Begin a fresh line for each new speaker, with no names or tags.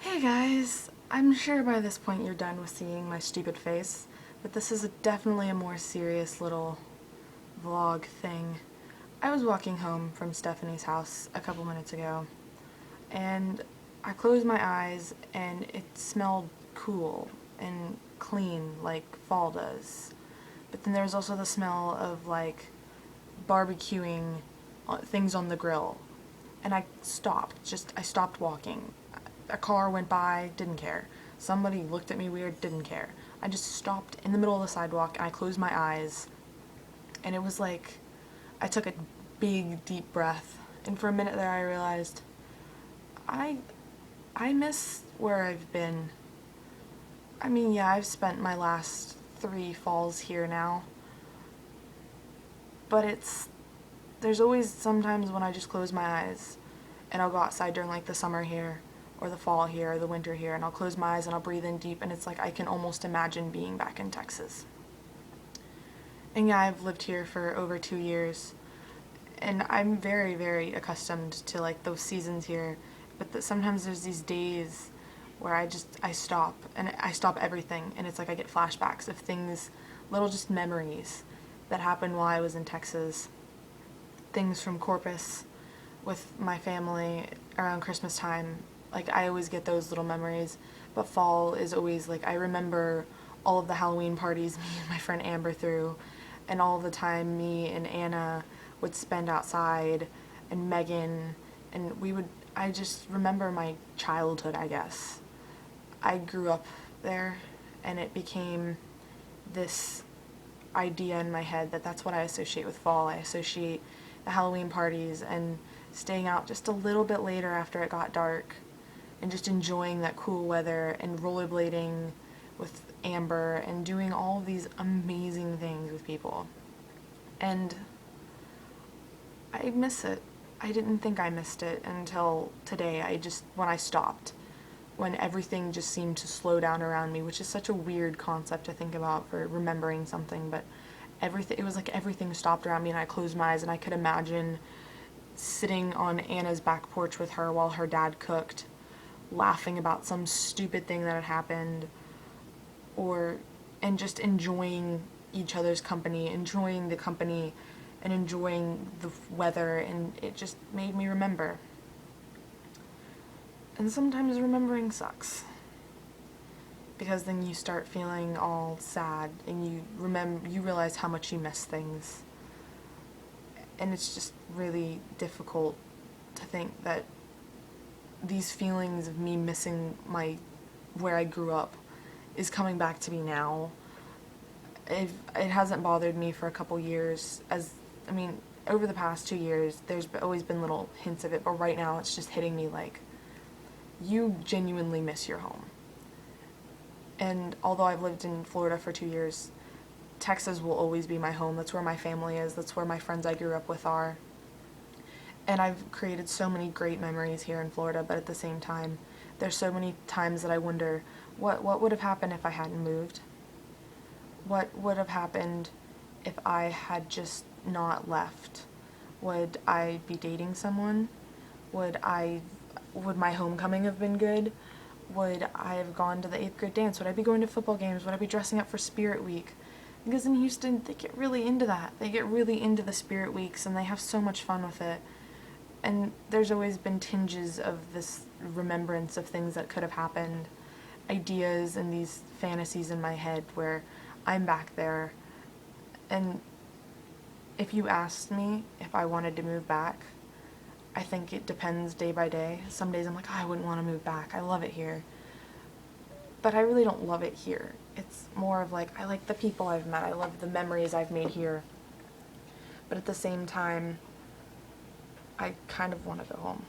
Hey guys, I'm sure by this point you're done with seeing my stupid face, but this is definitely a more serious little vlog thing. I was walking home from Stephanie's house a couple minutes ago, and I closed my eyes and it smelled cool and clean like fall does. But then there was also the smell of like barbecuing things on the grill. And I stopped walking. A car went by, didn't care. Somebody looked at me weird, didn't care. I just stopped in the middle of the sidewalk and I closed my eyes. And it was like I took a big, deep breath. And for a minute there I realized I miss where I've been. I mean, yeah, I've spent my last 3 falls here now. But there's always sometimes when I just close my eyes and I'll go outside during like the summer here or the fall here or the winter here, and I'll close my eyes and I'll breathe in deep, and it's like I can almost imagine being back in Texas. And yeah, I've lived here for over 2 years and I'm very, very accustomed to like those seasons here, but sometimes there's these days where I stop and I stop everything, and it's like I get flashbacks of things, little just memories that happened while I was in Texas. Things from Corpus with my family around Christmas time. Like, I always get those little memories. But fall is always like, I remember all of the Halloween parties me and my friend Amber threw, and all of the time me and Anna would spend outside, and Megan, and I just remember my childhood, I guess. I grew up there, and it became this idea in my head that that's what I associate with fall. I associate the Halloween parties and staying out just a little bit later after it got dark and just enjoying that cool weather and rollerblading with Amber and doing all of these amazing things with people. And I miss it. I didn't think I missed it until today. When I stopped, when everything just seemed to slow down around me, which is such a weird concept to think about for remembering something, but it was like everything stopped around me, and I closed my eyes and I could imagine sitting on Anna's back porch with her while her dad cooked, laughing about some stupid thing that had happened, and just enjoying each other's company, enjoying the company and enjoying the weather, and it just made me remember. And sometimes remembering sucks, because then you start feeling all sad and you realize how much you miss things. And it's just really difficult to think that these feelings of me missing where I grew up is coming back to me now. It hasn't bothered me for a couple years. Over the past 2 years, there's always been little hints of it, but right now it's just hitting me like, you genuinely miss your home. And although I've lived in Florida for 2 years, Texas will always be my home. That's where my family is. That's where my friends I grew up with are. And I've created so many great memories here in Florida, but at the same time, there's so many times that I wonder, what would have happened if I hadn't moved? What would have happened if I had just not left? Would I be dating someone? Would my homecoming have been good? Would I have gone to the 8th grade dance? Would I be going to football games? Would I be dressing up for Spirit Week? Because in Houston, they get really into that. They get really into the Spirit Weeks, and they have so much fun with it. And there's always been tinges of this remembrance of things that could have happened, ideas and these fantasies in my head where I'm back there. And if you asked me if I wanted to move back, I think it depends day by day. Some days I'm like, oh, I wouldn't want to move back. I love it here. But I really don't love it here. It's more of like, I like the people I've met. I love the memories I've made here. But at the same time, I kind of want to go home.